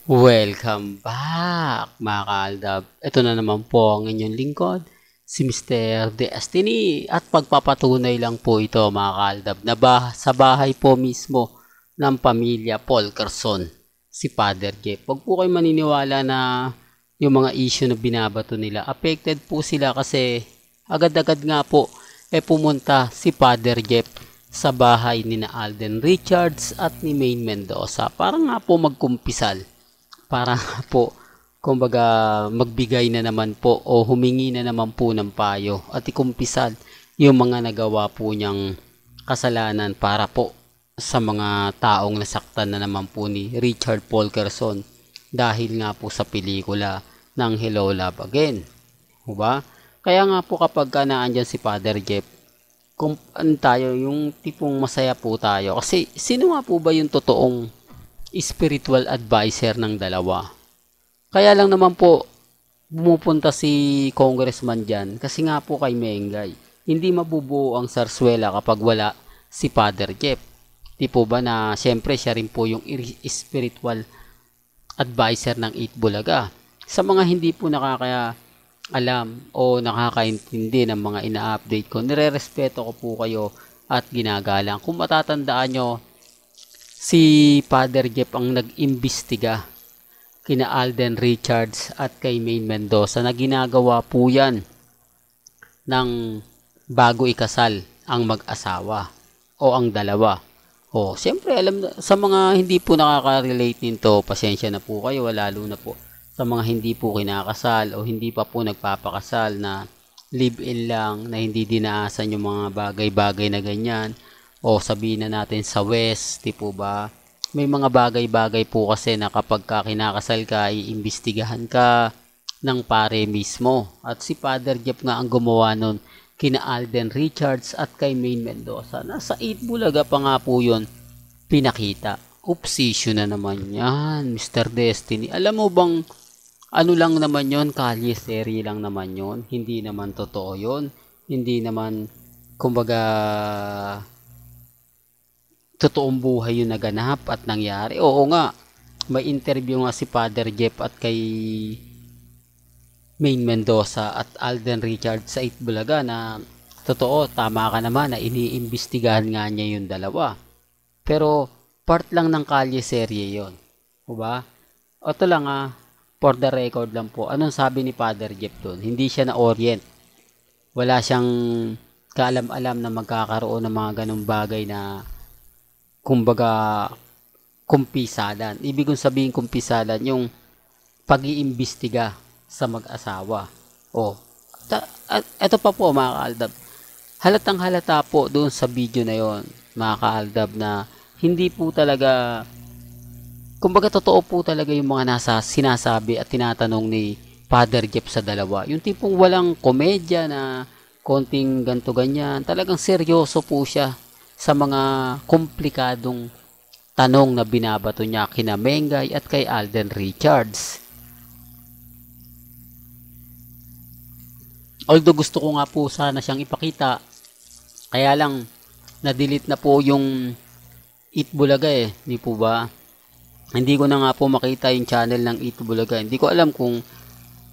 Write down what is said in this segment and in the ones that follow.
Welcome back mga kaaldab. Ito na naman po ang inyong lingkod, si Mr. Destiny. At pagpapatunay lang po ito mga kaaldab na sa bahay po mismo ng pamilya Polkerson, si Father Jeff. Huwag po kayo maniniwala na yung mga issue na binabato nila. Affected po sila kasi agad-agad nga po pumunta si Father Jeff sa bahay ni na Alden Richards at ni Maine Mendoza para nga po magkumpisal. Para po, kumbaga, magbigay na naman po o humingi na naman po ng payo at ikumpisal yung mga nagawa po niyang kasalanan para po sa mga taong nasaktan na naman po ni Richard Polkerson dahil nga po sa pelikula ng Hello Love Again. Diba? Kaya nga po kapag naandyan si Father Jeff, kung tayo, yung tipong masaya po tayo. Kasi sino nga po ba yung totoong spiritual advisor ng dalawa? Kaya lang naman po pumupunta si congressman dyan kasi nga po kay Mengay. Hindi mabubuo ang sarswela kapag wala si Father Jeff. Di po ba na siyempre siya rin po yung spiritual advisor ng Itbulaga. Sa mga hindi po alam o nakakaintindi ng mga ina-update ko, nire-respeto ko po kayo at ginagalang. Kung matatandaan nyo, si Father Jeff ang nag-imbestiga kina Alden Richards at kay Maine Mendoza na ginagawa po yan ng bago ikasal ang mag-asawa o ang dalawa. O, siyempre alam sa mga hindi po nakaka-relate nito, pasensya na po kayo, lalo na po sa mga hindi po kinakasal o hindi pa po nagpapakasal na live-in lang, na hindi dinaasan yung mga bagay-bagay na ganyan. O sabihin na natin sa West, di po ba? May mga bagay-bagay po kasi na kapag kinakasal ka, iimbestigahan ka ng pare mismo. At si Father Jeff nga ang gumawa nun kina Alden Richards at kay Maine Mendoza. Nasa 8 Bulaga pa nga po yun pinakita. Obsession na naman yan, Mr. Destiny. Alam mo bang ano lang naman yon, kalye serie lang naman yon, hindi naman totoo yon, hindi naman kumbaga totoong buhay yung naganap at nangyari. Oo nga, may interview nga si Father Jeff at kay Maine Mendoza at Alden Richards sa Itbulaga na totoo, tama ka naman na iniimbestigahan nga niya yung dalawa. Pero part lang ng kalye serye yon, diba? O ito lang for the record lang po, anong sabi ni Father Jeff doon? Hindi siya na orient. Wala siyang kaalam-alam na magkakaroon ng mga ganong bagay na kumbaga kumpisalan. Ibig kong sabihin kumpisalan yung pag-iimbestiga sa mag-asawa. O, ito pa po mga kaaldab. Halatang halata po doon sa video na yon, mga kaaldab, na hindi po talaga, kumbaga totoo po talaga yung mga nasa sinasabi at tinatanong ni Father Jeff sa dalawa. Yung tipong walang komedya na konting ganto ganyan. Talagang seryoso po siya sa mga komplikadong tanong na binabato niya kina Mengay at kay Alden Richards. Although gusto ko nga po sana siyang ipakita, kaya lang na-delete na po yung Itbulaga di po ba? Hindi ko na nga po makita yung channel ng Itbulaga. Hindi ko alam kung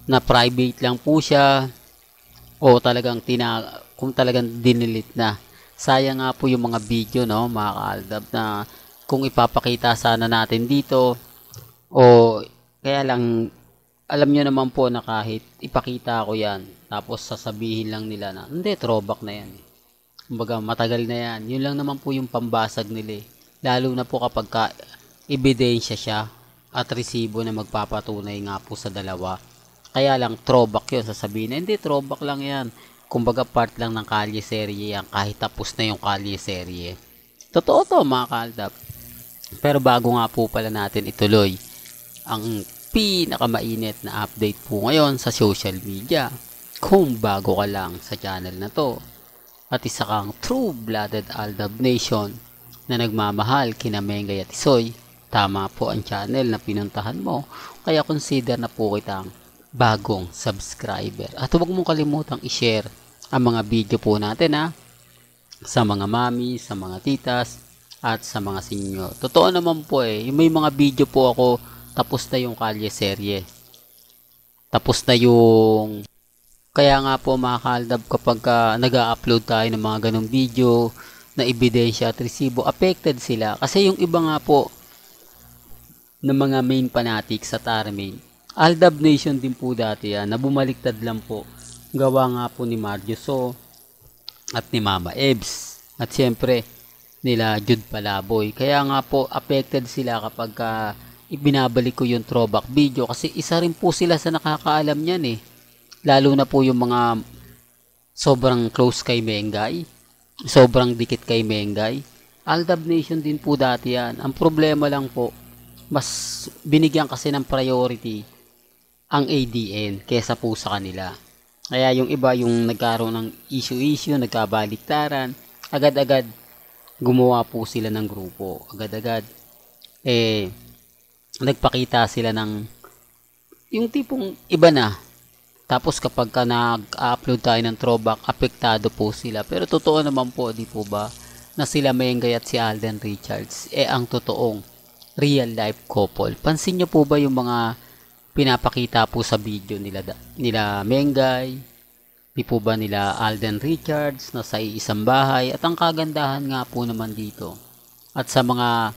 na private lang po siya o talagang kung talagang dinilit na. Sayang nga po yung mga video, no, mga kaaldab, na kung ipapakita sana natin dito o kaya lang alam nyo naman po na kahit ipakita ko yan tapos sasabihin lang nila na hindi, throwback na yan. Kumbaga matagal na yan. Yun lang naman po yung pambasag nila. Lalo na po kapag ebidensya siya at resibo na magpapatunay nga po sa dalawa. Kaya lang throwback yun. Sasabihin na hindi, throwback lang yan. Kumbaga part lang ng kalye serye yan kahit tapos na yung kalye serye. Totoo to mga kaaldab. Pero bago nga po pala natin ituloy ang pinakamainit na update po ngayon sa social media, kung bago ka lang sa channel na to at isa kang true-blooded Aldab Nation na nagmamahal kina Mengay at Isoy, tama po ang channel na pinuntahan mo, kaya consider na po kitang bagong subscriber. At huwag mong kalimutang i-share ang mga video po natin sa mga mami, sa mga titas, at sa mga senior. Totoo naman po may mga video po ako tapos na yung kalye serye. Tapos na yung... Kaya nga po mga kaaldab, kapag nag-upload tayo ng mga ganong video na ebidensya at resibo, affected sila. Kasi yung iba nga po ng mga main fanatics sa Armain, Aldab Nation din po dati yan, na bumaliktad lang po. Gawa nga po ni Mario So at ni Mama Ebs. At siyempre, nila Jude Palaboy. Kaya nga po, affected sila kapag ibinabalik ko yung throwback video. Kasi isa rin po sila sa nakakaalam niyan eh. Lalo na po yung mga sobrang close kay Mengay, sobrang dikit kay Mengay. Aldab Nation din po dati yan. Ang problema lang po, mas binigyan kasi ng priority ang ADN kesa po sa kanila. Kaya yung iba, yung nagkaroon ng issue, nagkabaliktaran, agad-agad gumawa po sila ng grupo. Agad-agad, nagpakita sila ng yung tipong iba na. Tapos kapag nag-upload tayo ng throwback, apektado po sila. Pero totoo naman po, di po ba, na sila Mengay at si Alden Richards, ang totoong real life couple. Pansin nyo po ba yung mga pinapakita po sa video nila Mengay, di po ba nila Alden Richards na sa isang bahay? At ang kagandahan nga po naman dito, at sa mga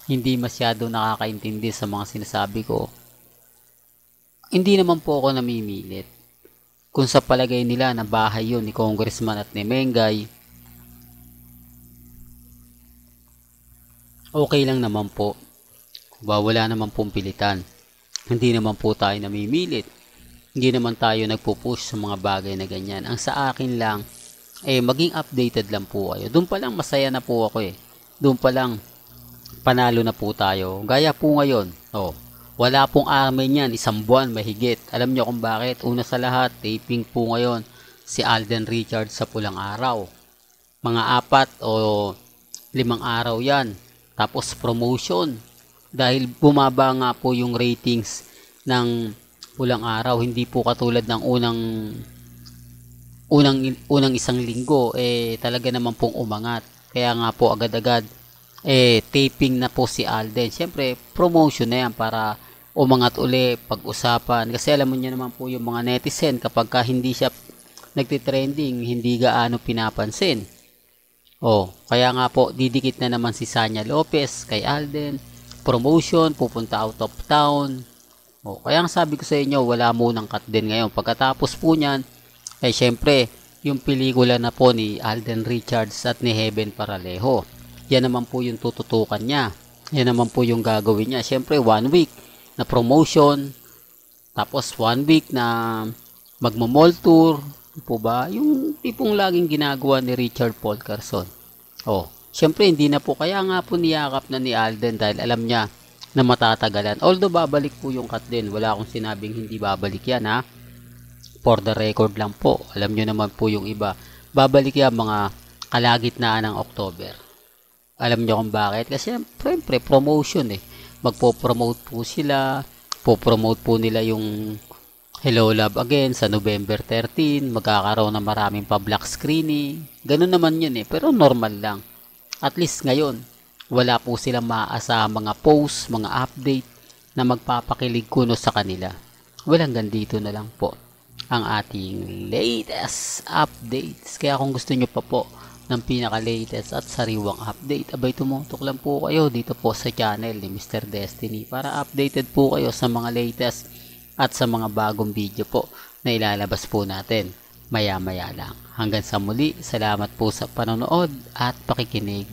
hindi masyado nakakaintindi sa mga sinasabi ko, hindi naman po ako namimilit. Kung sa palagay nila na bahay yun ni Congressman at ni Mengay, okay lang naman po. Wala naman pong pilitan. Hindi naman po tayo namimilit. Hindi naman tayo nagpo-push sa mga bagay na ganyan. Ang sa akin lang, maging updated lang po kayo. Doon pa lang masaya na po ako eh. Doon pa lang panalo na po tayo. Gaya po ngayon. Wala pong Armain yan, 1 buwan mahigit. Alam nyo kung bakit? Una sa lahat, taping po ngayon si Alden Richards sa Pulang Araw. Mga 4 o 5 araw yan. Tapos promotion. Dahil bumaba nga po yung ratings ng Pulang Araw. Hindi po katulad ng unang isang linggo. Talaga naman pong umangat. Kaya nga po agad-agad taping na po si Alden. Siyempre, promotion na yan para umangat uli, pag-usapan. Kasi alam mo niyo naman po yung mga netizen, kapag hindi siya nagtitrending, hindi gaano pinapansin. Kaya nga po, didikit na naman si Sanya Lopez kay Alden. Promotion, pupunta out of town. Kaya nga sabi ko sa inyo, wala munang cut din ngayon. Pagkatapos po niyan, siyempre, yung pelikula na po ni Alden Richards at ni Heaven Paralejo. Yan naman po yung tututukan niya. Yan naman po yung gagawin niya. Siyempre, 1 week na promotion. Tapos 1 week na magmo-mall tour. Po ba? Yung tipong laging ginagawa ni Richard Paul Carson. Siyempre, hindi na po. Kaya nga po niyakap na ni Alden dahil alam niya na matatagalan. Although, babalik po yung cut din. Wala akong sinabing hindi babalik yan, ha? For the record lang po. Alam nyo naman po yung iba. Babalik yan mga kalagitnaan ng October. Alam nyo kung bakit? Kasi siyempre promotion magpo-promote po sila. Po-promote po nila yung Hello Love Again sa November 13. Magkakaroon ng maraming pa-black screening. Ganun naman yun pero normal lang. At least ngayon, wala po silang maaasahang mga post, mga update na magpapakilig kuno sa kanila. Walang gandito na lang po ang ating latest updates. Kaya kung gusto nyo pa po ng pinaka-latest at sariwang update, abay tumutok lang po kayo dito po sa channel ni Mr. Destiny para updated po kayo sa mga latest at sa mga bagong video po na ilalabas po natin maya-maya lang. Hanggang sa muli, salamat po sa panonood at pakikinig.